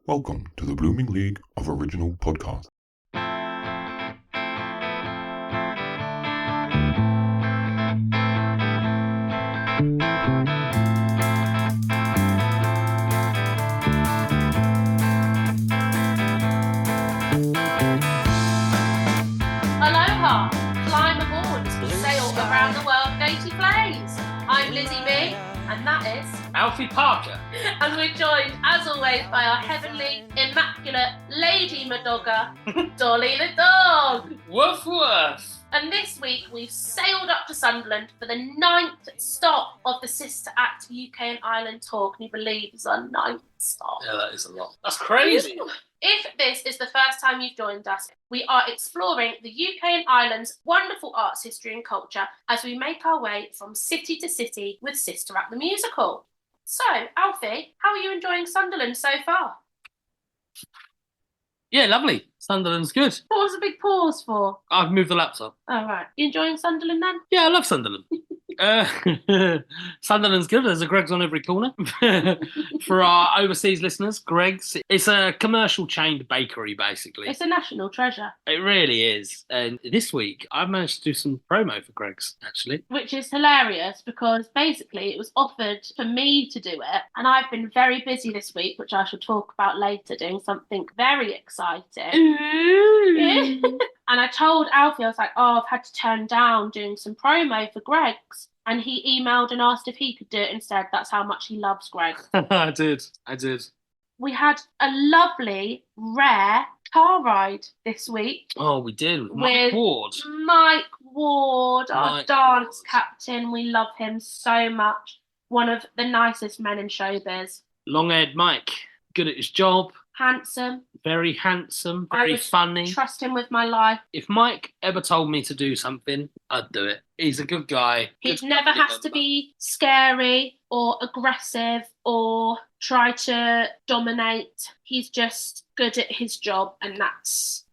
Welcome to the Blooming League of Original Podcasts. Aloha! Climb aboard as we sail around the world in 80 flays. I'm Lizzie B, and that is Alfie Parker. And we're joined, as always, by our heavenly, immaculate Lady Madogga, Dolly the dog. Woof woof. And this week we've sailed up to Sunderland for the 9th stop of the Sister Act UK and Ireland tour. Can you believe it's our 9th stop? Yeah, that is a lot. That's crazy. If this is the first time you've joined us, we are exploring the UK and Ireland's wonderful arts history and culture as we make our way from city to city with Sister Act the musical. So, Alfie, how are you enjoying Sunderland so far? Yeah, lovely. Sunderland's good. What was a big pause for? I've moved the laptop. Oh, right. You enjoying Sunderland then? Yeah, I love Sunderland. Sunderland's good. There's a Greggs on every corner. For our overseas listeners, Greggs, it's a commercial chained bakery, basically. It's a national treasure. It really is. And this week, I've managed to do some promo for Greggs, actually. Which is hilarious because basically it was offered for me to do it. And I've been very busy this week, which I shall talk about later, doing something very exciting. And I told Alfie, I was like, I've had to turn down doing some promo for Greggs. And he emailed and asked if he could do it instead. That's how much he loves Greggs. I did. We had a lovely, rare car ride this week. Oh, we did. With Mike Ward. Mike Ward, our Mike dance Ward. captain. We love him so much. One of the nicest men in showbiz. Long-haired Mike. Good at his job. Handsome. Very handsome. I Very would funny. Trust him with my life. If Mike ever told me to do something, I'd do it. He's a good guy. He Good never family has to member. be scary or aggressive or try to dominate. He's just good at his job, and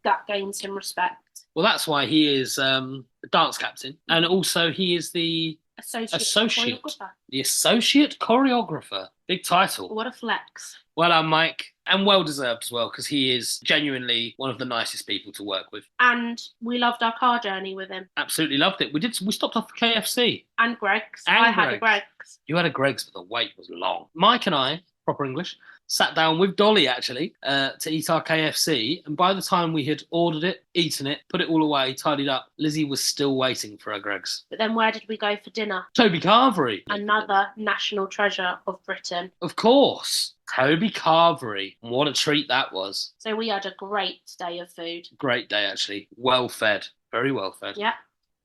that gains him respect. Well, that's why he is a dance captain, and also he is the Associate choreographer. the associate choreographer. Big title. What a flex. Well done, Mike, and well deserved as well, because he is genuinely one of the nicest people to work with. And we loved our car journey with him. Absolutely loved it. We stopped off at KFC. And Greggs. And I had a Greggs. Greggs. You had a Greggs, but the wait was long. Mike and I, proper English, sat down with Dolly, actually, to eat our KFC. And by the time we had ordered it, eaten it, put it all away, tidied up, Lizzie was still waiting for her Greggs. But then where did we go for dinner? Toby Carvery. Another national treasure of Britain. Of course. Toby Carvery. What a treat that was. So we had a great day of food. Great day, actually. Well fed. Very well fed. Yeah.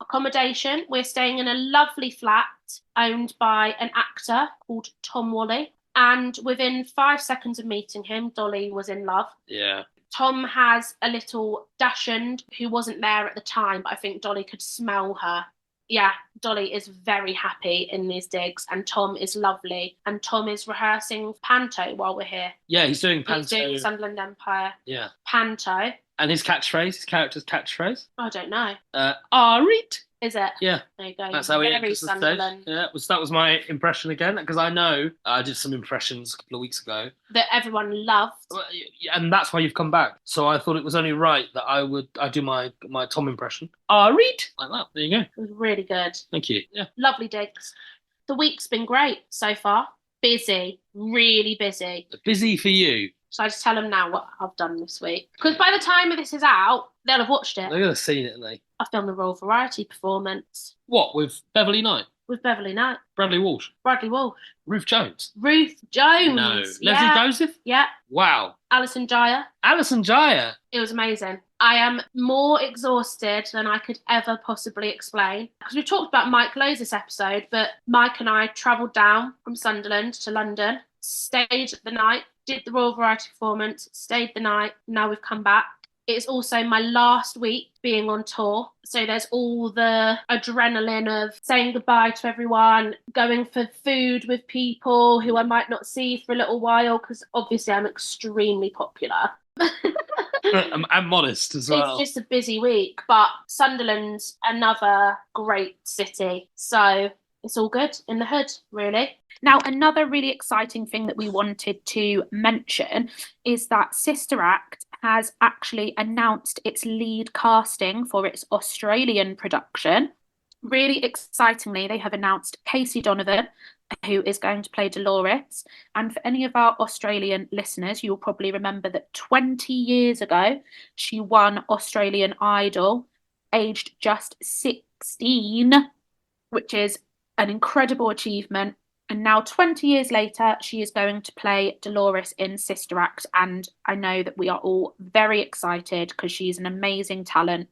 Accommodation. We're staying in a lovely flat owned by an actor called Tom Wally. And within 5 seconds of meeting him, Dolly was in love. Yeah. Tom has a little dachshund who wasn't there at the time, but I think Dolly could smell her. Yeah, Dolly is very happy in these digs, and Tom is lovely. And Tom is rehearsing Panto while we're here. Yeah, he's doing Panto. He's doing Sunderland Empire. Yeah. Panto. And his catchphrase, his character's catchphrase? I don't know. Arit. Is it? Yeah. There you go. That's how he Very enters the stage. Sunderland. Yeah, that was my impression again, because I know I did some impressions a couple of weeks ago. That everyone loved. And that's why you've come back. So I thought it was only right that I do my Tom impression. Arit. Like that. There you go. It was really good. Thank you. Yeah. Lovely digs. The week's been great so far. Busy. Really busy. Busy for you. So I just tell them now what I've done this week. Because by the time this is out, they'll have watched it. They're going to see it, aren't they? I filmed the Royal Variety performance. What, with Beverly Knight? With Beverly Knight. Bradley Walsh? Bradley Walsh. Ruth Jones? Ruth Jones. No. Yeah. Leslie Joseph? Yeah. Wow. Alison Jaya. Alison Jaya? It was amazing. I am more exhausted than I could ever possibly explain. Because we talked about Mike loads this episode, but Mike and I travelled down from Sunderland to London, stayed the night, did the Royal Variety performance, stayed the night. Now we've come back. It's also my last week being on tour. So there's all the adrenaline of saying goodbye to everyone, going for food with people who I might not see for a little while, because obviously I'm extremely popular. And modest as well. It's just a busy week, but Sunderland's another great city. So it's all good in the hood, really. Now, another really exciting thing that we wanted to mention is that Sister Act has actually announced its lead casting for its Australian production. Really excitingly, they have announced Casey Donovan, who is going to play Dolores. And for any of our Australian listeners, you'll probably remember that 20 years ago, she won Australian Idol, aged just 16, which is an incredible achievement. And now 20 years later, she is going to play Dolores in Sister Act. And I know that we are all very excited because she's an amazing talent.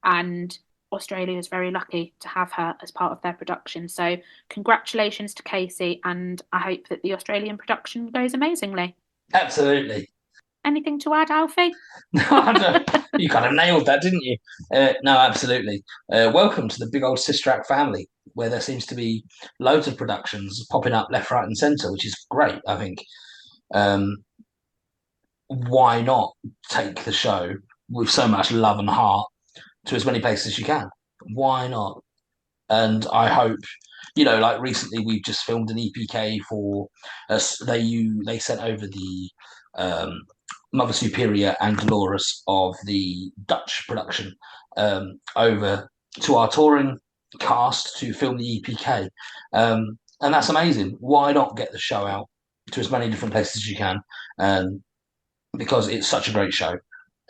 And Australia is very lucky to have her as part of their production. So congratulations to Casey, and I hope that the Australian production goes amazingly. Absolutely. Anything to add, Alfie? No, you kind of nailed that, didn't you? No, absolutely. Welcome to the big old Sister Act family, where there seems to be loads of productions popping up left, right, and centre, which is great, I think. Why not take the show with so much love and heart to as many places as you can? Why not? And I hope, like recently we've just filmed an EPK for us. They sent over the Mother Superior and Dolores of the Dutch production over to our touring cast to film the EPK. And that's amazing. Why not get the show out to as many different places as you can? Because it's such a great show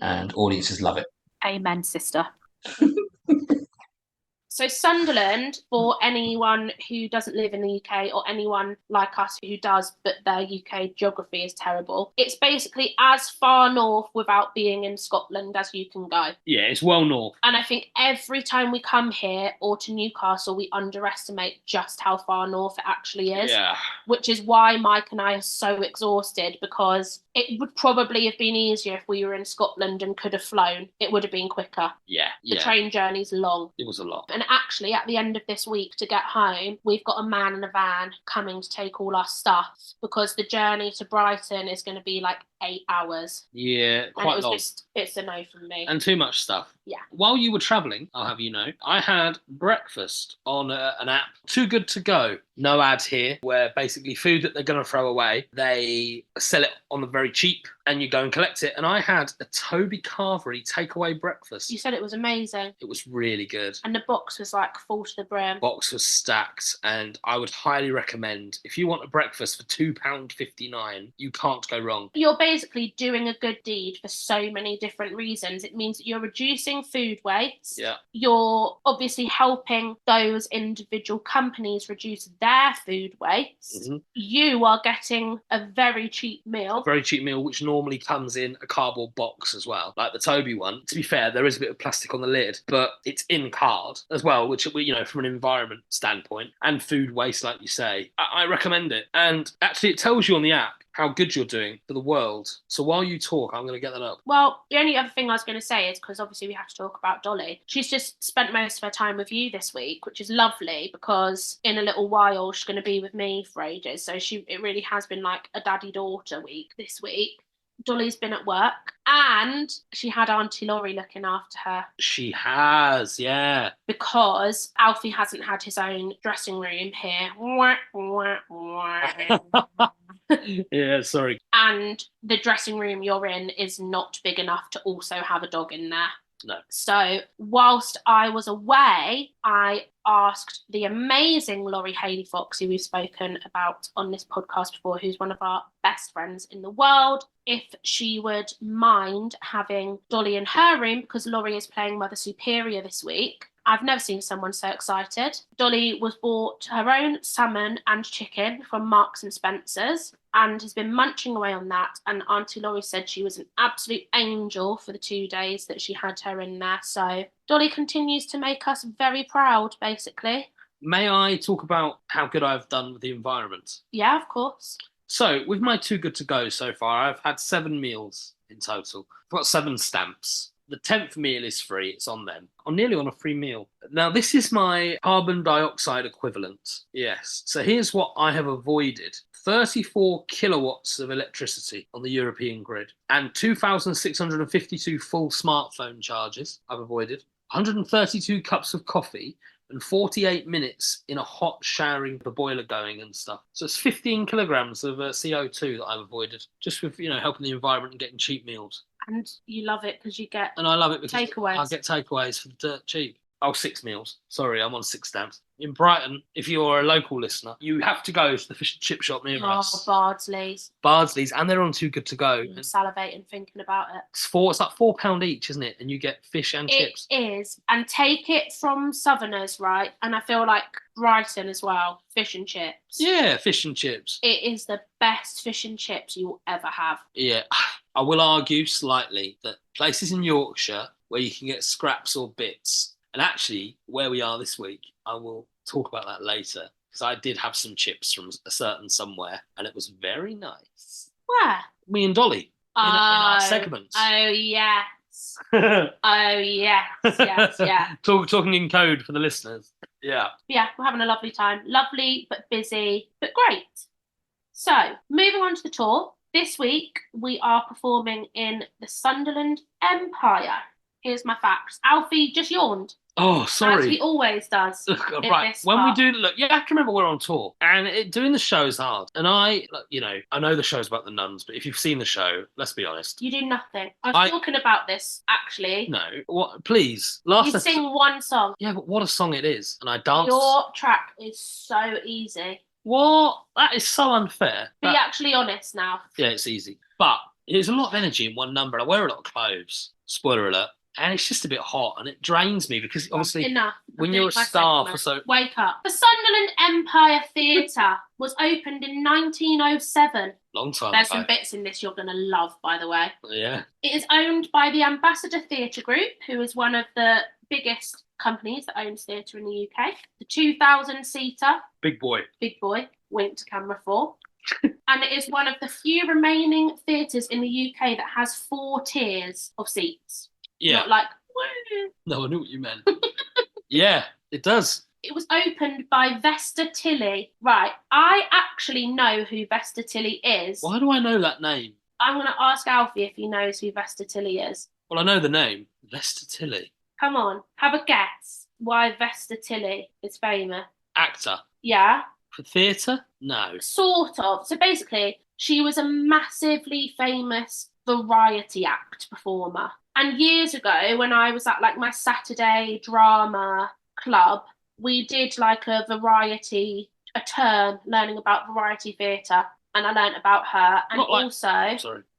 and audiences love it. Amen, sister. So Sunderland, for anyone who doesn't live in the UK or anyone like us who does, but their UK geography is terrible, it's basically as far north without being in Scotland as you can go. Yeah, it's well north. And I think every time we come here or to Newcastle, we underestimate just how far north it actually is. Yeah. Which is why Mike and I are so exhausted, because it would probably have been easier if we were in Scotland and could have flown. It would have been quicker. Yeah. The train journey's long. It was a lot. And actually, at the end of this week to get home, we've got a man in a van coming to take all our stuff, because the journey to Brighton is going to be like 8 hours. Yeah, And quite it was long. it's a no from me. And too much stuff. Yeah. While you were travelling, I'll have you know, I had breakfast on an app, Too Good To Go. No ads here, where basically food that they're going to throw away, they sell it on the very cheap and you go and collect it. And I had a Toby Carvery takeaway breakfast. You said it was amazing. It was really good. And the box was like full to the brim. Box was stacked, and I would highly recommend, if you want a breakfast for £2.59, you can't go wrong. You're basically doing a good deed for so many different reasons. It means that you're reducing food waste. Yeah. You're obviously helping those individual companies reduce their food waste. Mm-hmm. You are getting a very cheap meal. Very cheap meal, which normally comes in a cardboard box as well, like the Toby one. To be fair, there is a bit of plastic on the lid, but it's in card as well, which, from an environment standpoint and food waste, like you say, I recommend it. And actually, it tells you on the app how good you're doing for the world. So while you talk, I'm going to get that up. Well, the only other thing I was going to say is, because obviously we have to talk about Dolly, she's just spent most of her time with you this week, which is lovely, because in a little while she's going to be with me for ages. So it really has been like a daddy-daughter week this week. Dolly's been at work and she had Auntie Laurie looking after her. She has, yeah. Because Alfie hasn't had his own dressing room here. Yeah, sorry. And the dressing room you're in is not big enough to also have a dog in there. No. So whilst I was away, I asked the amazing Laurie Haley Fox, who we've spoken about on this podcast before, who's one of our best friends in the world, if she would mind having Dolly in her room, because Laurie is playing Mother Superior this week. I've never seen someone so excited. Dolly was bought her own salmon and chicken from Marks and Spencer's and has been munching away on that. And Auntie Laurie said she was an absolute angel for the 2 days that she had her in there. So Dolly continues to make us very proud, basically. May I talk about how good I've done with the environment? Yeah, of course. So with my Too Good To Go so far, I've had 7 meals in total. I've got 7 stamps. The 10th meal is free. It's on them. I'm nearly on a free meal. Now, this is my carbon dioxide equivalent. Yes. So here's what I have avoided. 34 kilowatts of electricity on the European grid and 2,652 full smartphone charges I've avoided. 132 cups of coffee and 48 minutes in a hot showering, the boiler going and stuff. So it's 15 kilograms of CO2 that I've avoided just with, helping the environment and getting cheap meals. And you love it because you get And I love it because takeaways. I get takeaways for the dirt cheap. Oh, 6 meals. Sorry, I'm on 6 stamps. In Brighton, if you're a local listener, you have to go to the fish and chip shop near us. Bardsley's. Bardsley's, and they're on Too Good To Go. I'm salivating thinking about it. It's like £4 each, isn't it? And you get fish and chips. It is. And take it from Southerners, right? And I feel like Brighton as well. Fish and chips. Yeah, fish and chips. It is the best fish and chips you will ever have. Yeah. I will argue slightly that places in Yorkshire where you can get scraps or bits, and actually where we are this week, I will talk about that later, because I did have some chips from a certain somewhere, and it was very nice. Where? Me and Dolly in our segments. Oh, yes. Oh, yes. Yes, yeah. Talking in code for the listeners. Yeah. Yeah, we're having a lovely time. Lovely, but busy, but great. So, moving on to the tour. This week, we are performing in the Sunderland Empire. Here's my facts. Alfie just yawned. Oh, sorry. As he always does. Right. When we do, look, you have to remember we're on tour, and doing the show is hard. And I know the show's about the nuns, but if you've seen the show, let's be honest. You do nothing. I was talking about this, actually. No. What? Please. You sing one song. Yeah, but what a song it is. And I dance. Your track is so easy. What? That is so unfair. Be actually honest now. Yeah, it's easy. But there's a lot of energy in one number. I wear a lot of clothes. Spoiler alert. And it's just a bit hot, and it drains me because obviously when you're a star for so... Wake up. The Sunderland Empire Theatre was opened in 1907. Long time There's ago. some bits in this you're going to love, by the way. Yeah. It is owned by the Ambassador Theatre Group, who is one of the biggest companies that owns theatre in the UK. The 2,000-seater. Big boy. Big boy. Wink to camera 4. And it is one of the few remaining theatres in the UK that has 4 tiers of seats. Yeah. Not like, woo. No, I knew what you meant. Yeah, it does. It was opened by Vesta Tilly. Right, I actually know who Vesta Tilly is. Why do I know that name? I'm going to ask Alfie if he knows who Vesta Tilly is. Well, I know the name. Vesta Tilly. Come on, have a guess why Vesta Tilly is famous. Actor. Yeah. For theatre? No. Sort of. So basically, she was a massively famous variety act performer. And years ago, when I was at like my Saturday drama club, we did like a term learning about variety theatre, and I learnt about her. And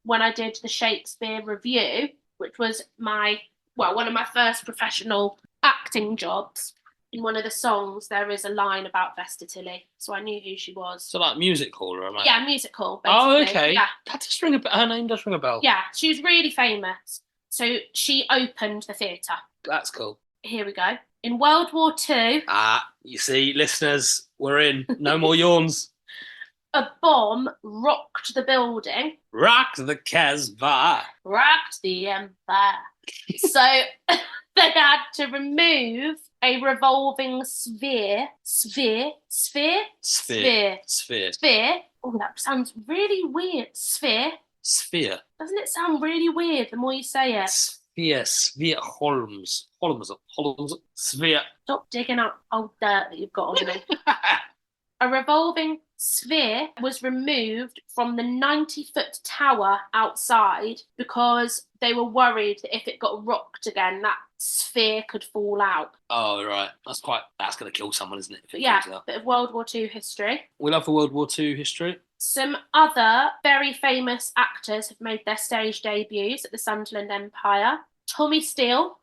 when I did the Shakespeare review, which was one of my first professional acting jobs, in one of the songs there is a line about Vesta Tilly, so I knew who she was. So like music hall, or yeah, music hall. Basically. Oh, okay. Yeah, that does ring a bell. Her name does ring a bell. Yeah, she was really famous. So she opened the theatre. That's cool. Here we go. In World War II... you see, listeners, we're in. No more yawns. A bomb rocked the building. Rocked the Casbah. Rocked the Empire. So they had to remove a revolving sphere. Sphere. Oh, that sounds really weird. Sphere. Doesn't it sound really weird the more you say it? Sphere. Holmes. Sphere. Stop digging up old dirt that you've got on me. A revolving sphere was removed from the 90-foot tower outside because they were worried that if it got rocked again, that sphere could fall out. Oh, right. That's going to kill someone, isn't it? But yeah, a bit of World War II history. We love the World War II history. Some other very famous actors have made their stage debuts at the Sunderland Empire. Tommy Steele.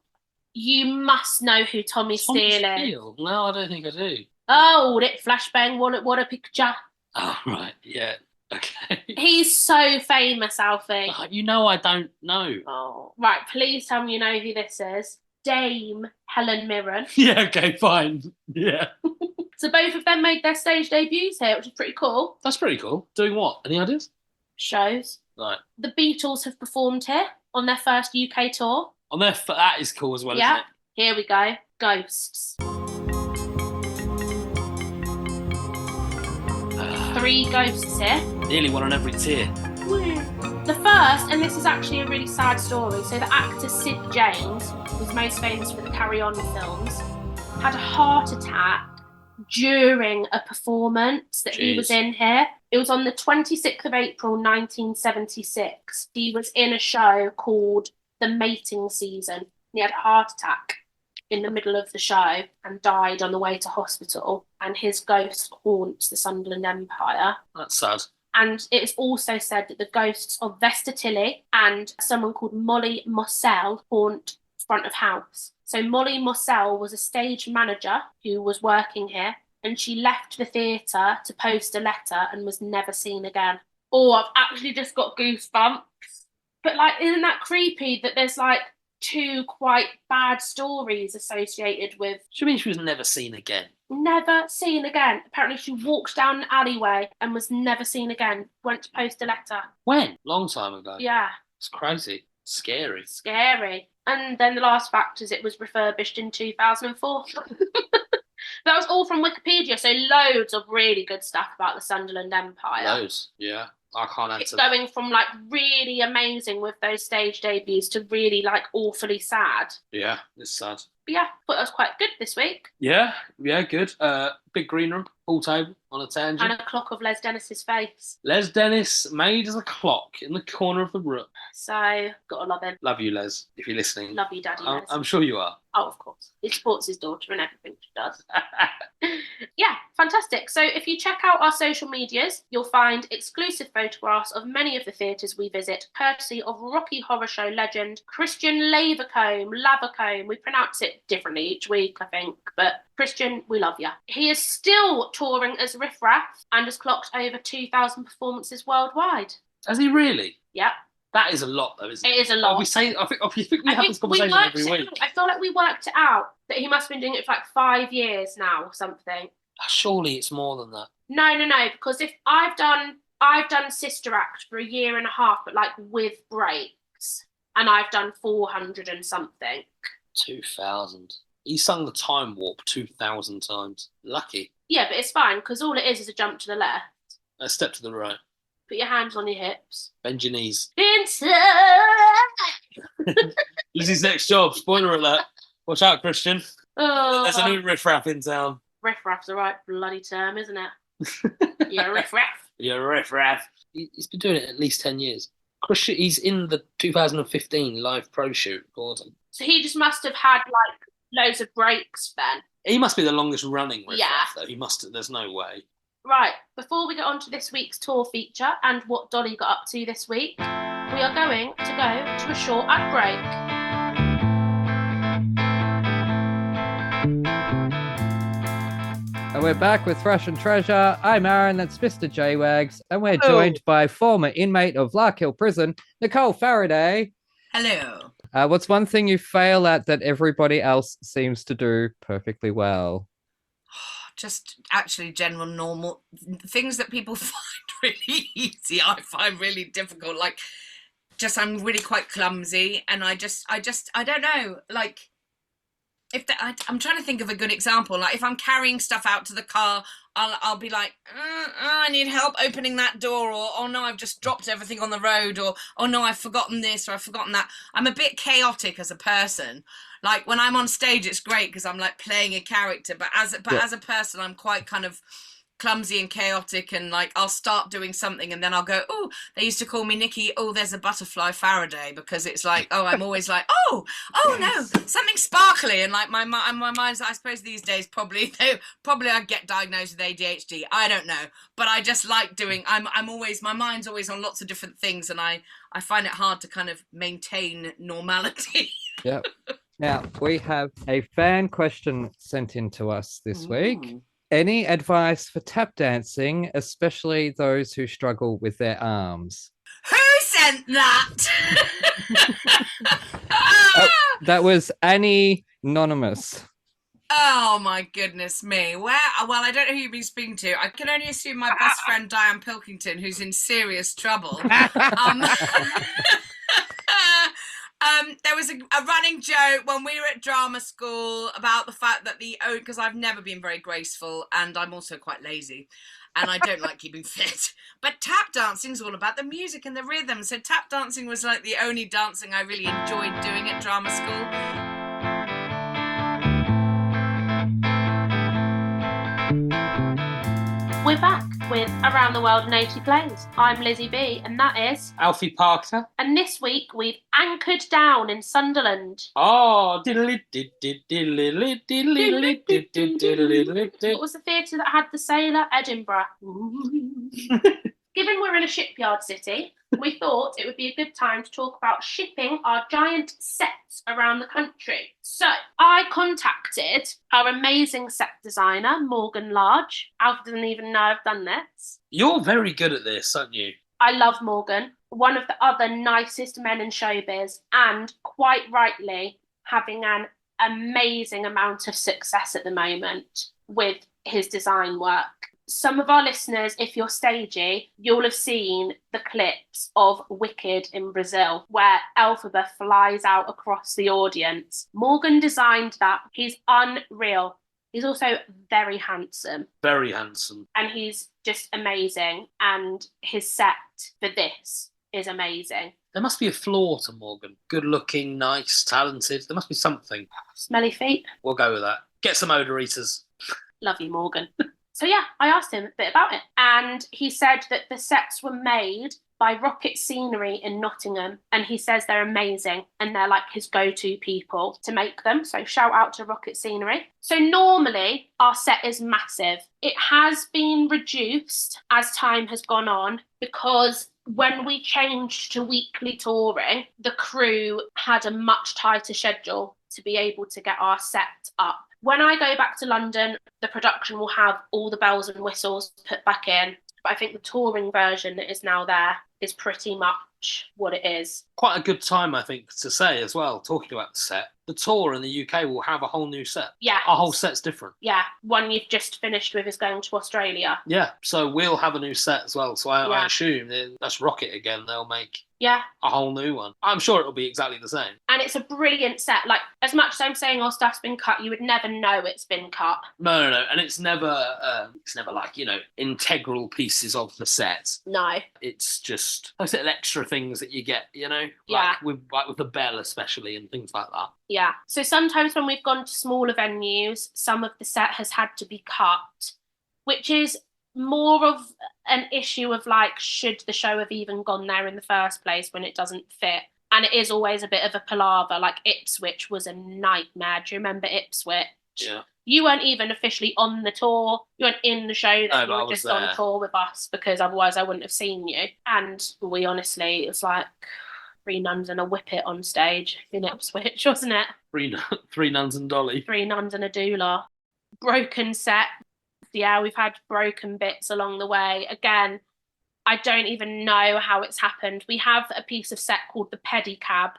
You must know who Tommy Steele is. No, I don't think I do. Oh, that flashbang, what a picture. Oh, right, yeah. Okay. He's so famous, Alfie. I don't know. Oh, right, please tell me you know who this is. Dame Helen Mirren. Yeah, okay, fine. Yeah. So both of them made their stage debuts here, which is pretty cool. That's pretty cool. Doing what? Any ideas? Shows. Right. The Beatles have performed here on their first UK tour. That is cool as well, yeah. Isn't it? Here we go. Ghosts. 3 ghosts here. Nearly one on every tier. The first, and this is actually a really sad story, so the actor Sid James was most famous for the Carry On films. had a heart attack during a performance that he was in here. It was on the 26th of April 1976. He was in a show called The Mating Season. He had a heart attack in the middle of the show and died on the way to hospital, and his ghost haunts the Sunderland Empire. That's sad. And it is also said that the ghosts of Vesta Tilly and someone called Molly Mossell haunt front of house. So Molly Mossell was a stage manager who was working here, and she left the theatre to post a letter and was never seen again. Oh, I've actually just got goosebumps. But like, isn't that creepy that there's like two quite bad stories associated with... Do you mean she was never seen again? Never seen again. Apparently she walked down an alleyway and was never seen again. Went to post a letter. When? Long time ago. Yeah. It's crazy. Scary. Scary. And then the last fact is it was refurbished in 2004. That was all from Wikipedia, so loads of really good stuff about the Sunderland Empire. Loads, yeah. I can't answer. It's going from like really amazing with those stage debuts to really like awfully sad. Yeah, it's sad. But yeah, thought that was quite good this week. Yeah, good. Big green room, pool table on a tangent. And a clock of Les Dennis's face. Les Dennis made as a clock in the corner of the room. So, gotta love him. Love you, Les, if you're listening. Love you, Daddy Les. I'm sure you are. Oh, of course. He supports his daughter in everything she does. Yeah, fantastic. So if you check out our social medias, you'll find exclusive photographs of many of the theatres we visit, courtesy of Rocky Horror Show legend Christian Lavercombe. We pronounce it differently each week, I think, but Christian, we love you. He is still touring as Riff Raff and has clocked over 2,000 performances worldwide. Has he really? Yep. That is a lot, though, isn't it? It is a lot. I think we have this conversation every week. I feel like we worked it out that he must have been doing it for like 5 years now or something. Surely it's more than that. No, because if I've done Sister Act for 1.5 years, but like with breaks, and I've done 400 and something. 2,000. He sung the Time Warp 2,000 times. Lucky. Yeah, but it's fine because all it is a jump to the left. A step to the right. Put your hands on your hips. Bend your knees. Inside. Lizzie's next job. Spoiler alert. Watch out, Christian. Oh. There's a new riff raff in town. Riff raff's the right bloody term, isn't it? Yeah, riff raff. Yeah, riff raff. He's been doing it at least 10 years. Christian, he's in the 2015 live pro shoot. Gordon. So he just must have had like loads of breaks then. He must be the longest running riff Yeah. raff, though. He must. There's no way. Right, before we get on to this week's tour feature and what Dolly got up to this week, we are going to go to a short ad break. And we're back with Thrush and Treasure. I'm Aaron, that's Mr. J-Wags, and we're joined by former inmate of Larkhill Prison, Nicole Faraday. Hello. What's one thing you fail at that everybody else seems to do perfectly well? Just actually general normal things that people find really easy, I find really difficult. Like, just I'm really quite clumsy, and I don't know. Like, I'm trying to think of a good example. Like, if I'm carrying stuff out to the car, I'll be like, I need help opening that door, or oh no, I've just dropped everything on the road, or oh no, I've forgotten this or I've forgotten that. I'm a bit chaotic as a person. Like, when I'm on stage, it's great because I'm like playing a character, but as a person, I'm quite kind of clumsy and chaotic, and like I'll start doing something and then I'll go, oh, they used to call me Nikki, oh, there's a butterfly Faraday, because it's like, oh, I'm always like, oh yes. No, something sparkly, and like my mind's, I suppose these days probably I get diagnosed with ADHD, I don't know, but I just like doing, I'm always, my mind's always on lots of different things, and I find it hard to kind of maintain normality. Yeah. Now, we have a fan question sent in to us this week. Any advice for tap dancing, especially those who struggle with their arms? Who sent that? That was Anonymous. Oh my goodness me. Well, I don't know who you've been speaking to. I can only assume my best friend Diane Pilkington, who's in serious trouble. There was a running joke when we were at drama school about the fact that because I've never been very graceful, and I'm also quite lazy, and I don't like keeping fit. But tap dancing is all about the music and the rhythm. So tap dancing was like the only dancing I really enjoyed doing at drama school. We're back with Around the World in 80 Plays. I'm Lizzie B, and that is... Alfie Parker. And this week we've anchored down in Sunderland. Oh, What was the theatre that had the sailor? Edinburgh. Given we're in a shipyard city, we thought it would be a good time to talk about shipping our giant sets around the country. So I contacted our amazing set designer, Morgan Large. Alf doesn't even know I've done this. You're very good at this, aren't you? I love Morgan, one of the other nicest men in showbiz, and quite rightly having an amazing amount of success at the moment with his design work. Some of our listeners, if you're stagey, you'll have seen the clips of Wicked in Brazil, where Elphaba flies out across the audience. Morgan designed that. He's unreal. He's also very handsome. Very handsome. And he's just amazing. And his set for this is amazing. There must be a flaw to Morgan. Good looking, nice, talented. There must be something. Smelly feet. We'll go with that. Get some odour eaters. Love you, Morgan. So yeah, I asked him a bit about it. And he said that the sets were made by Rocket Scenery in Nottingham. And he says they're amazing and they're like his go-to people to make them. So shout out to Rocket Scenery. So normally our set is massive. It has been reduced as time has gone on because when we changed to weekly touring, the crew had a much tighter schedule to be able to get our set up. When I go back to London, the production will have all the bells and whistles put back in. But I think the touring version that is now there is pretty much what it is. Quite a good time, I think, to say as well, talking about the set. The tour in the UK will have a whole new set. Yeah. Our whole set's different. Yeah. One you've just finished with is going to Australia. Yeah. So we'll have a new set as well. So I assume that's Rocket again. They'll make a whole new one. I'm sure it'll be exactly the same. And it's a brilliant set. Like, as much as I'm saying our stuff's been cut, you would never know it's been cut. No. And it's never like, integral pieces of the set. No. It's just those little extra things that you get, Yeah. like with the bell especially and things like that. Yeah. So sometimes when we've gone to smaller venues, some of the set has had to be cut, which is more of an issue of like, should the show have even gone there in the first place when it doesn't fit? And it is always a bit of a palaver. Like Ipswich was a nightmare. Do you remember Ipswich? Yeah. You weren't even officially on the tour. You weren't in the show. You were just on tour with us because otherwise I wouldn't have seen you. And we honestly, it was like 3 nuns and a whippet on stage in Ipswich, wasn't it? Three nuns and Dolly. 3 nuns and a doula. Broken set. Yeah, we've had broken bits along the way. Again, I don't even know how it's happened. We have a piece of set called the pedicab,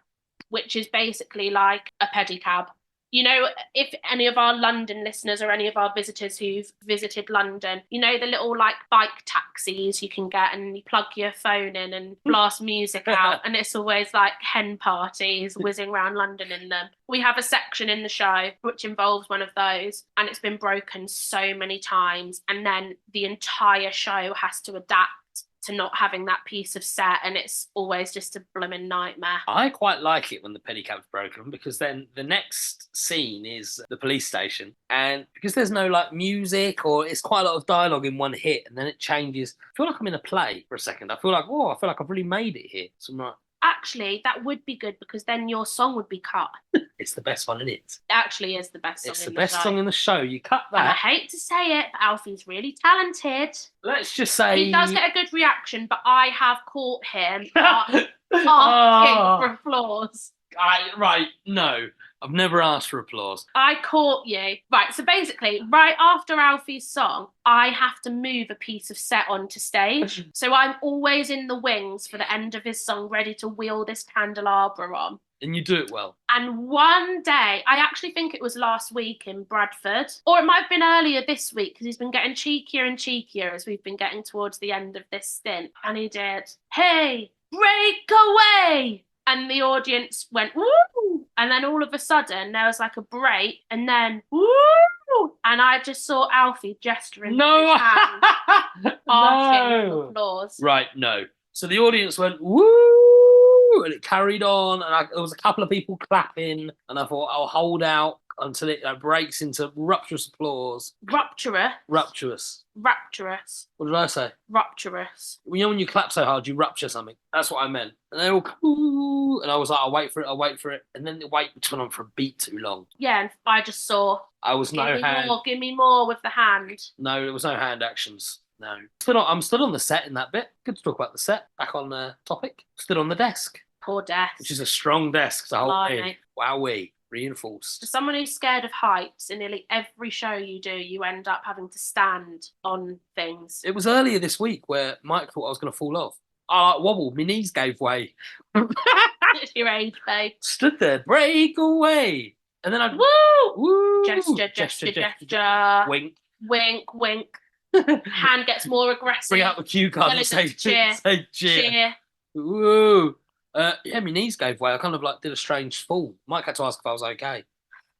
which is basically like a pedicab. You know, if any of our London listeners or any of our visitors who've visited London, you know, the little like bike taxis you can get and you plug your phone in and blast music out and it's always like hen parties whizzing around London in them. We have a section in the show which involves one of those and it's been broken so many times and then the entire show has to adapt to not having that piece of set and it's always just a blooming nightmare. I quite like it when the pedicab's broken because then the next scene is the police station and because there's no like music or it's quite a lot of dialogue in one hit and then it changes. I feel like I'm in a play for a second. I feel like I've really made it here. So I'm like, actually, that would be good because then your song would be cut. It's the best one in it. It actually is the best song It's in the best song in the show. You cut that. And I hate to say it, but Alfie's really talented. Let's just say... He does get a good reaction, but I have caught him asking for applause. No. I've never asked for applause. I caught you. Right, so basically, right after Alfie's song, I have to move a piece of set onto stage. So I'm always in the wings for the end of his song, ready to wheel this candelabra on. And you do it well. And one day, I actually think it was last week in Bradford, or it might have been earlier this week, because he's been getting cheekier and cheekier as we've been getting towards the end of this stint. And he did, "Hey, break away!" And the audience went, "Woo!" And then all of a sudden, there was like a break, and then, "Woo!" And I just saw Alfie gesturing with his hand, asking for applause. Right, no. So the audience went, "Woo!" And it carried on, and there was a couple of people clapping, and I thought, I'll hold out. until it breaks into rapturous applause. Rapturous. Rapturous. Rapturous. What did I say? Rapturous. You know when you clap so hard, you rupture something. That's what I meant. And they all, ooh, and I was like, I'll wait for it. And then the wait went on for a beat too long. Yeah, and I just saw. I was Give no me hand. more. Give me more with the hand. No, there was no hand actions. No. I'm still on the set in that bit. Good to talk about the set. Back on the topic. Stood on the desk. Poor desk. Which is a strong desk to hold in. Blimey. Wowee. Reinforced. For someone who's scared of heights, in nearly every show you do, you end up having to stand on things. It was earlier this week where Mike thought I was going to fall off. I wobbled. My knees gave way. Your age, babe. Stood there. Break away. And then I'd... Woo! Woo! Gesture. Wink. Wink, wink. Hand gets more aggressive. Bring out the cue card and say cheer. Say cheer. Cheer. Woo! Yeah, my knees gave way. I kind of like did a strange fall. Mike had to ask if I was okay.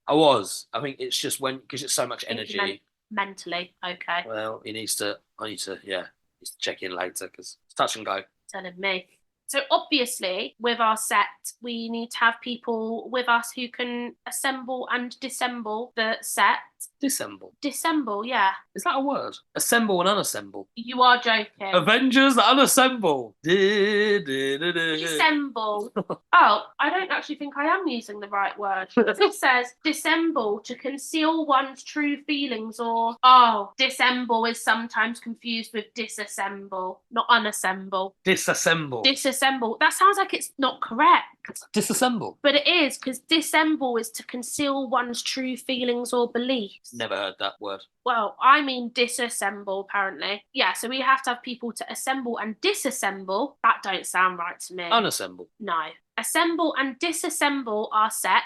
I was. I think it's just because it's so much energy. Mentally, okay. Well, I need to check in later because it's touch and go. Telling me. So obviously, with our set, we need to have people with us who can assemble and disassemble the set. Disassemble? Disassemble, yeah. Is that a word? Assemble and unassemble? You are joking. Avengers unassemble. Disassemble. Oh, I don't actually think I am using the right word. It says disassemble to conceal one's true feelings, or disassemble is sometimes confused with disassemble, not unassemble. Disassemble. Disassemble. That sounds like it's not correct. Disassemble. But it is, because disassemble is to conceal one's true feelings or beliefs. Never heard that word. Well, I mean disassemble, apparently. Yeah, so we have to have people to assemble and disassemble. That don't sound right to me. Unassemble. No. Assemble and disassemble our set.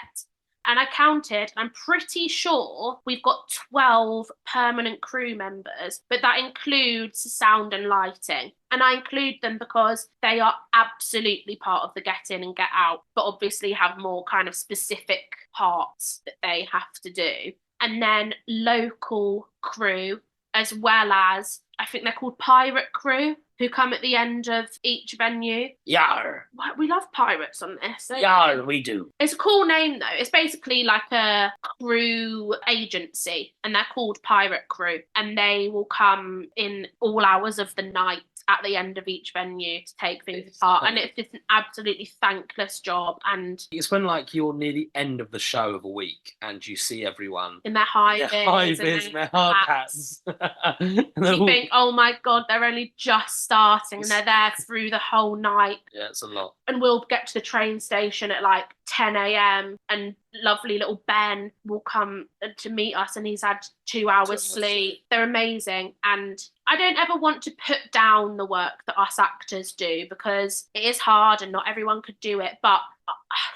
And I counted, I'm pretty sure we've got 12 permanent crew members, but that includes sound and lighting. And I include them because they are absolutely part of the get in and get out, but obviously have more kind of specific parts that they have to do. And then local crew, as well as, I think they're called pirate crew, who come at the end of each venue. Yar. We love pirates on this. Yar, we do. It's a cool name, though. It's basically like a crew agency, and they're called Pirate Crew. And they will come in all hours of the night at the end of each venue to take things apart. And it's just an absolutely thankless job. And it's when like you're near the end of the show of a week and you see everyone in their high vis and their hard hats. You think, oh my God, they're only just starting and they're there through the whole night. Yeah, it's a lot. And we'll get to the train station at like 10 a.m. and lovely little Ben will come to meet us, and he's had 2 hours sleep. They're amazing. And I don't ever want to put down the work that us actors do, because it is hard and not everyone could do it. But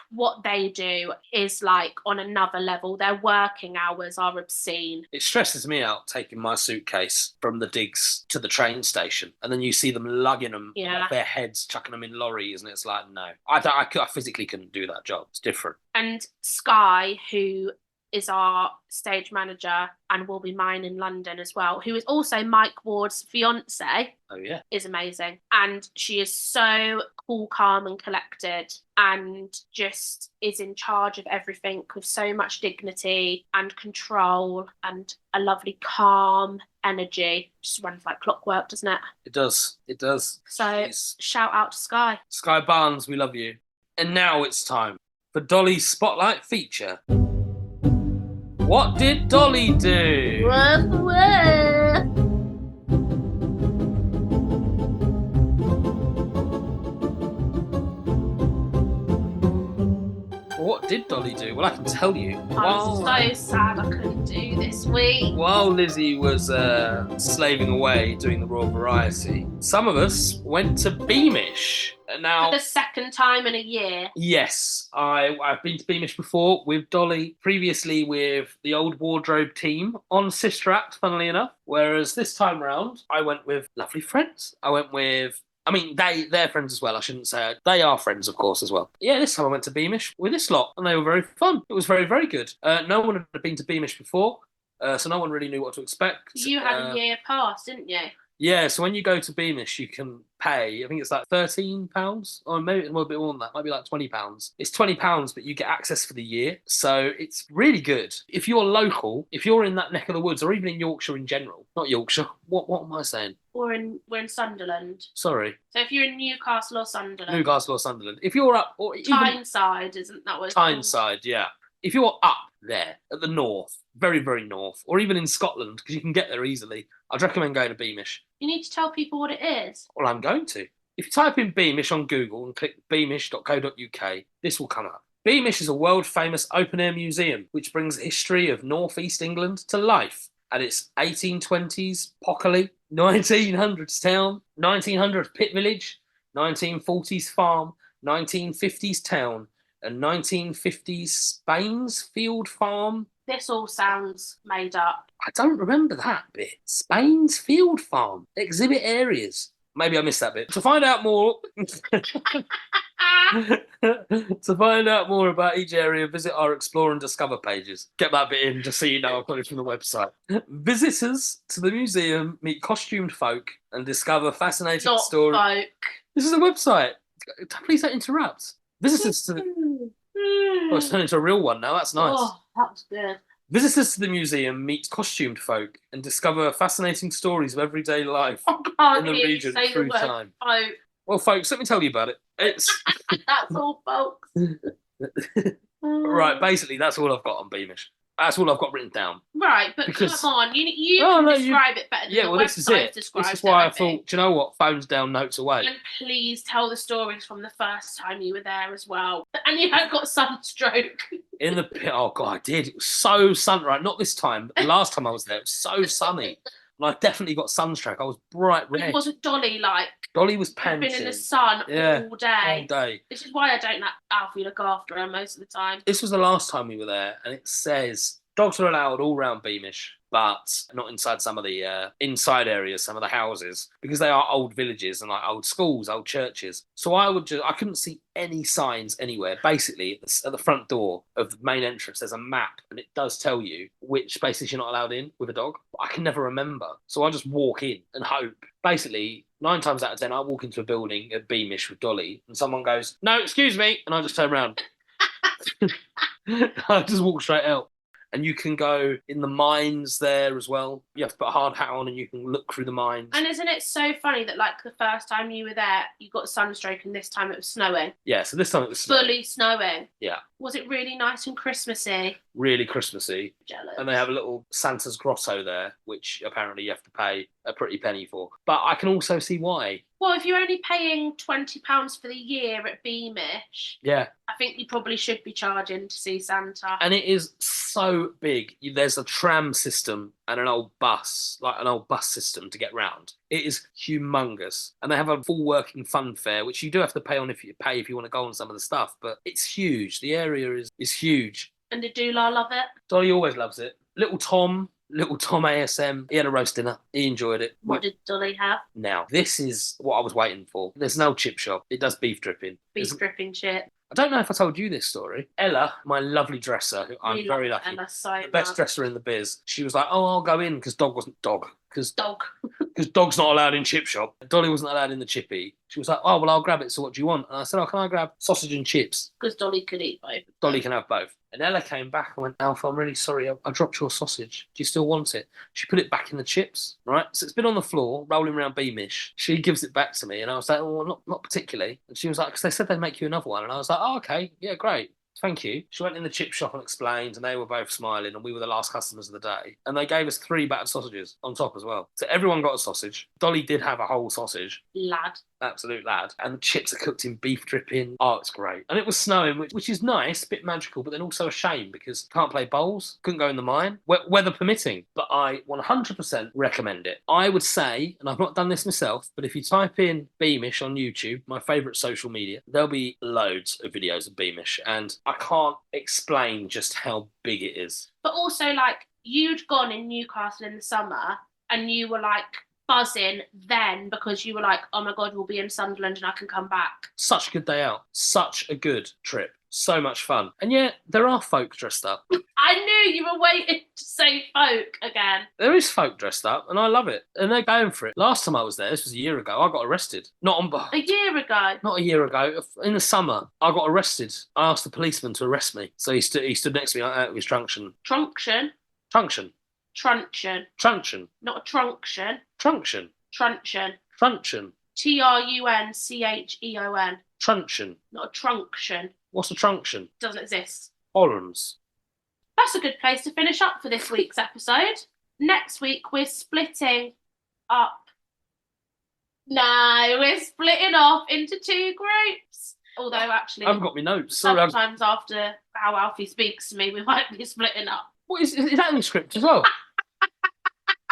what they do is like on another level. Their working hours are obscene. It stresses me out taking my suitcase from the digs to the train station, and then you see them lugging them off their heads, chucking them in lorries, and it's like, no, I physically couldn't do that job. It's different. And Sky, who is our stage manager and will be mine in London as well, who is also Mike Ward's fiance. Oh yeah, is amazing. And she is so cool, calm and collected, and just is in charge of everything with so much dignity and control and a lovely calm energy. Just runs like clockwork, doesn't it? It does. So shout out to Sky. Sky Barnes, we love you. And now it's time for Dolly's Spotlight feature. What did Dolly do? What did Dolly do? Well, I can tell you. I'm so sad I couldn't do this week. While Lizzie was slaving away doing the Royal Variety, some of us went to Beamish. Now, for the second time in a year. Yes, I've been to Beamish before with Dolly, previously with the old wardrobe team on Sister Act, funnily enough. Whereas this time round, I went with lovely friends. They're friends as well, I shouldn't say it. They are friends, of course, as well. Yeah, this time I went to Beamish with this lot, and they were very fun. It was very, very good. No one had been to Beamish before, so no one really knew what to expect. You had a year pass, didn't you? Yeah, so when you go to Beamish, you can pay, I think it's like £13, or maybe it's a bit more than that, might be like £20. It's £20, but you get access for the year. So it's really good. If you're local, if you're in that neck of the woods, or even in Yorkshire in general, not Yorkshire, what am I saying? We're in Sunderland. Sorry, So if you're in Newcastle or Sunderland. Newcastle or Sunderland. If you're up, or even Tyneside, isn't that what it's called? Tyneside, yeah. If you're up there at the north, very, very north, or even in Scotland, because you can get there easily, I'd recommend going to Beamish. You need to tell people what it is. Well, I'm going to. If you type in Beamish on Google and click beamish.co.uk, this will come up. Beamish is a world-famous open-air museum which brings the history of North East England to life at its 1820s Pockley, 1900s town, 1900s pit village, 1940s farm, 1950s town, and 1950s Spain's field farm. This all sounds made up. I don't remember that bit. Spain's field farm. Exhibit areas. Maybe I missed that bit. To find out more... To find out more about each area, visit our Explore and Discover pages. Get that bit in just so you know I've got it from the website. Visitors to the museum meet costumed folk and discover fascinating Not stories. folk. This is a website. Please don't interrupt. Visitors to the... Oh, it's turned into a real one now. That's nice. Oh, that was good. Visitors to the museum meet costumed folk and discover fascinating stories of everyday life I can't in the hear you region say the through word time. folk. Well, folks, let me tell you about it. It's That's all, folks. right. Basically, that's all I've got on Beamish. That's all I've got written down. Right, but Because- come on, you Oh, can no, describe it better than Yeah, the well, this is website it. describes This is why I everything. thought, do you know what? Phones down, notes away. And please tell the stories from the first time you were there as well. And you had got sunstroke. In the pit. Oh god, I did. It was so sunny. Right, not this time, but the last time I was there, it was so sunny, and I definitely got sunstroke. I was bright red. It wasn't Dolly like. Dolly was You've panting been in the sun Yeah, all day. all day. This is why I don't let Alfie look after her most of the time. This was the last time we were there, and it says dogs are allowed all round Beamish, but not inside some of the inside areas, some of the houses, because they are old villages and like old schools, old churches. So I couldn't see any signs anywhere. Basically, at the front door of the main entrance, there's a map, and it does tell you which spaces you're not allowed in with a dog. But I can never remember, so I just walk in and hope. Basically, 9 times out of 10, I walk into a building at Beamish with Dolly, and someone goes, "No, excuse me," and I just turn around. I just walk straight out. And you can go in the mines there as well. You have to put a hard hat on and you can look through the mines. And isn't it so funny that like the first time you were there, you got sunstroke and this time it was snowing? Yeah, so this time it was Fully snowing. Yeah. Was it really nice and Christmassy? really Christmassy. Jealous. And they have a little Santa's grotto there, which apparently you have to pay a pretty penny for. But I can also see why. Well, if you're only paying £20 for the year at Beamish, Yeah. I think you probably should be charging to see Santa. And it is so big. There's a tram system and an old bus, like an old bus system to get round. It is humongous. And they have a full working fun fair, which you do have to pay on if you want to go on some of the stuff. But it's huge. The area is huge. And did Doola love it? Dolly always loves it. Little Tom ASM, he had a roast dinner. He enjoyed it. What did Dolly have? Now, this is what I was waiting for. There's no chip shop. It does beef dripping. Beef dripping shit. I don't know if I told you this story. Ella, my lovely dresser, who I'm We very love lucky, Ella so the best much. dresser in the biz, she was like, "Oh, I'll go in," because dog wasn't dog. Because Dog. dog's not allowed in chip shop. Dolly wasn't allowed in the chippy. She was like, "Oh, well, I'll grab it. So what do you want?" And I said, "Oh, can I grab sausage and chips?" Because Dolly could eat both. Dolly can have both. And Ella came back and went, "Alf, I'm really sorry. I dropped your sausage. Do you still want it?" She put it back in the chips, right? So it's been on the floor, rolling around Beamish. She gives it back to me. And I was like, "Oh, not particularly." And she was like, "Because they said they'd make you another one." And I was like, "Oh, okay. Yeah, great. Thank you." She went in the chip shop and explained, and they were both smiling, and we were the last customers of the day. And they gave us 3 battered sausages on top as well. So everyone got a sausage. Dolly did have a whole sausage. Lad. Absolute lad. And the chips are cooked in beef dripping. Oh, it's great. And it was snowing, which is nice, a bit magical, but then also a shame because can't play bowls, couldn't go in the mine, weather permitting. But I 100% recommend it. I would say, and I've not done this myself, but if you type in Beamish on YouTube, my favourite social media, there'll be loads of videos of Beamish. And I can't explain just how big it is. But also, like, you'd gone in Newcastle in the summer and you were like buzzing then because you were like, oh my God, we'll be in Sunderland and I can come back. Such a good day out. Such a good trip. So much fun. And yet, there are folk dressed up. I knew you were waiting to say folk again. There is folk dressed up, and I love it. And they're going for it. Last time I was there, this was a year ago, I got arrested. A year ago? Not a year ago. In the summer, I got arrested. I asked the policeman to arrest me. So he stood next to me out with his truncheon. Truncheon? Truncheon. Truncheon. Truncheon. Not a truncheon. Truncheon. Truncheon. Truncheon. Truncheon. Truncheon. Not a truncheon. What's a truncheon? Doesn't exist. Hollands. That's a good place to finish up for this week's episode. Next week, we're splitting up. No, we're splitting off into 2 groups. Although, actually, I haven't got my notes. Sorry, sometimes after how Alfie speaks to me, we might be splitting up. What is that in the script as well?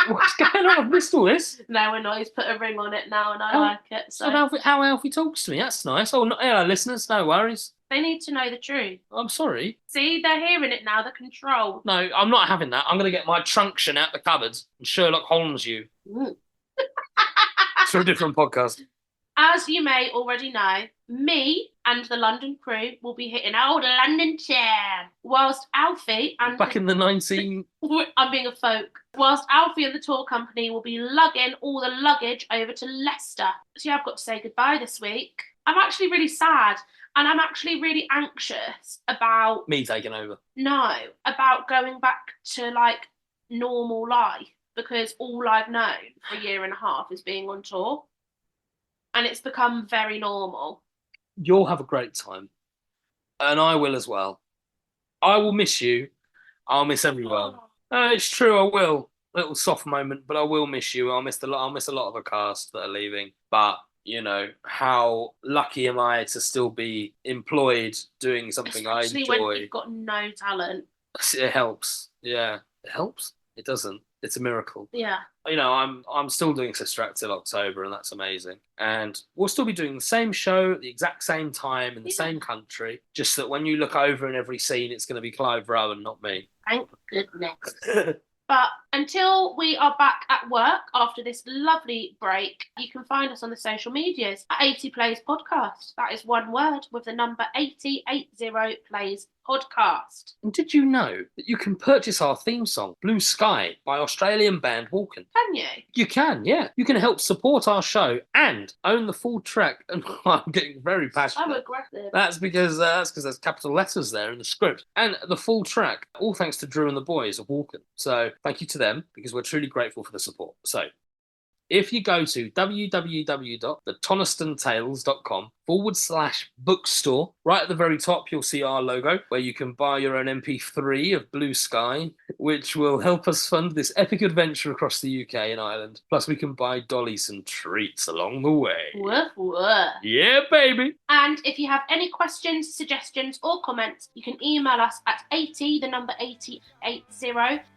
What's going on? I've missed all this. No, we're not. He's put a ring on it now, and I like it. So How Alfie talks to me. That's nice. Oh, hello, listeners. No worries. they need to know the truth. I'm sorry. See, they're hearing it now. They're controlled. No, I'm not having that. I'm going to get my truncheon out the cupboard and Sherlock Holmes you. It's for a different podcast. As you may already know, me and the London crew will be hitting our old London chair, whilst Alfie and... Back in the 19... I'm being a folk. Whilst Alfie and the tour company will be lugging all the luggage over to Leicester. So yeah, I've got to say goodbye this week. I'm actually really sad, and I'm actually really anxious about... Me taking over. No, about going back to, like, normal life, because all I've known for a year and a half is being on tour. And it's become very normal. You'll have a great time. And I will as well. I will miss you. I'll miss everyone. It's true, I will. A little soft moment, but I will miss you. I'll miss a lot of the cast that are leaving. But, you know, how lucky am I to still be employed doing something Especially I enjoy. when you've got no talent. It helps. Yeah. It helps? It doesn't. It's a miracle. Yeah. You know, I'm still doing Sister Act till October, and that's amazing. And we'll still be doing the same show at the exact same time in the same country. Just that when you look over in every scene, it's going to be Clive Rowan, not me. Thank goodness. But until we are back at work after this lovely break, you can find us on the social medias at 80 Plays Podcast. That is one word with the number 80 Plays Podcast. And did you know that you can purchase our theme song, Blue Sky, by Australian band Walken? Can you? You can, yeah. You can help support our show and own the full track. And I'm getting very passionate. I'm aggressive. That's because there's capital letters there in the script. And the full track, all thanks to Drew and the boys of Walken. So thank you to them, because we're truly grateful for the support. So if you go to www.thetonistonTales.com/bookstore, right at the very top, you'll see our logo, where you can buy your own MP3 of Blue Sky, which will help us fund this epic adventure across the UK and Ireland. Plus, we can buy Dolly some treats along the way. Woof, woof. Yeah, baby. And if you have any questions, suggestions, or comments, you can email us at 80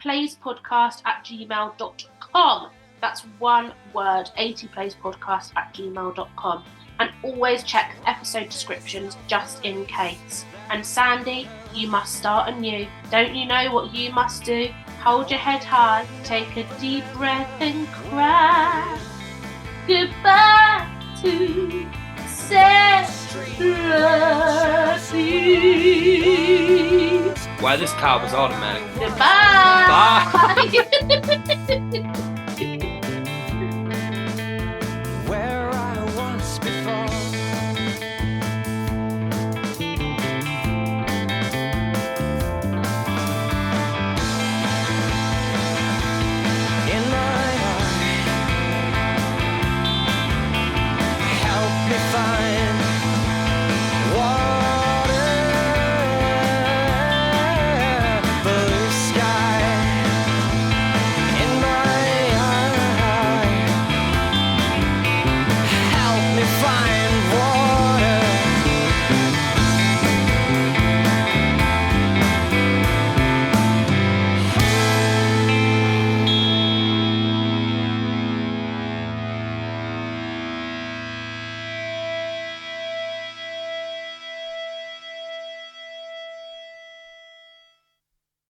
playspodcast@gmail.com. That's one word, 80playspodcast@gmail.com. And always check the episode descriptions just in case. And Sandy, you must start anew. Don't you know what you must do? Hold your head high, take a deep breath and cry goodbye to Celebrity. Wow, this cow was automatic. Goodbye. Bye.